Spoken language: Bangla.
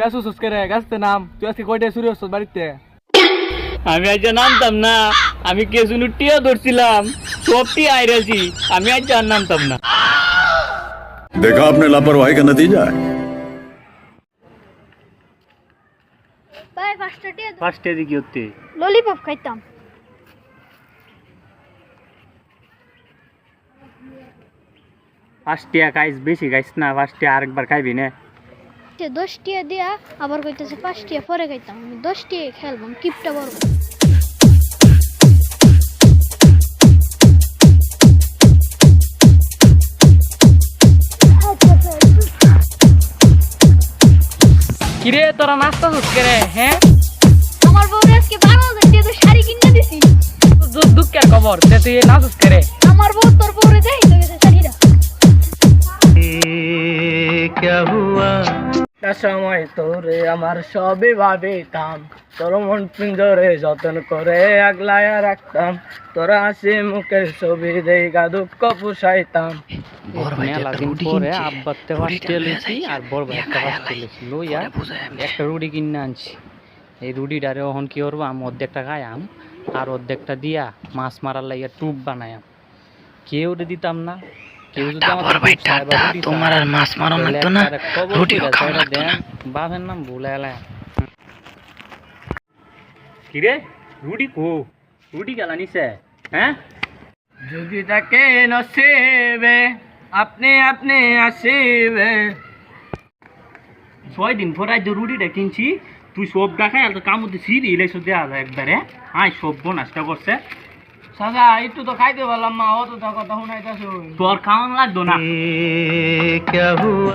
গাছ উসুস করে গাছতে নাম তুই আজকে কয়টায় শুরু হচ্ছ বাড়িতে? আমি আজ নামতাম না, আমি কেসুনু টিয়া ধরছিলাম, সবটি আইরাছি, আমি আজ আর নামতাম না। देखा आपने लापरवाही का नतीजा है। ভাই ফার্স্ট ডে ফার্স্টে দিকে হতে ললিপপ খাইতাম। ফার্স্টে খাইস, বেশি খাইস না, ফার্স্টে আরেকবার খাইবি না। 10 টিয়া দিয়া আবার কইতেছে 5 টিয়া পরে খাইতাম। আমি 10 টিয়া খেলবাম, কিপটা বড়। কিরে তোরা নাস্তা হচ্ছে করে? হ্যাঁ, আমার বউ আজকে 12,000 টিয়া তো শাড়ি কিনে দিছি। দুঃখের খবর, তুই নাচস করে। আমার বউ তোর বউরে দেই তো গেছে শাড়িটা। সময় তোরে আমার সবে ভাবিতাম, তোর মন পিঞ্জরে যতন করে আগলায়া রাখতাম, তোরা হাসি মুখের ছবি দেখা দুঃখ পুষাইতাম। একটা রুটি কিনে আনছি, এই রুটিটারে এখন কি করবো, আমি অর্ধেকটা খাইয়াম আর অর্ধেকটা দিয়া মাছ মারার লাগিয়া টুপ বানায়াম। কেউ দিতাম না, কেউ যদি তোমার আর মাছ মারো লাগতো না, রুটিও খাওয়া লাগতো না। বাপের নাম ভুলে এলাম। কিরে রুটি কো, রুটি গেলা নিছে? হ্যাঁ, যদি তাকে নসিবে আপনি আপনি আসিবে। 6 দিন পর আজ রুটিটা কিনছি, তুই সব দেখাই আর কাম মধ্যে সিঁড়ি ইলেছো দেওয়া যায় একবারে। আয় সব নাস্তা করছে। সাদা একটু তো খাইতে পারলাম না, অত কথা শুনাইতেছ। তোর খাওয়ান লাগতো না।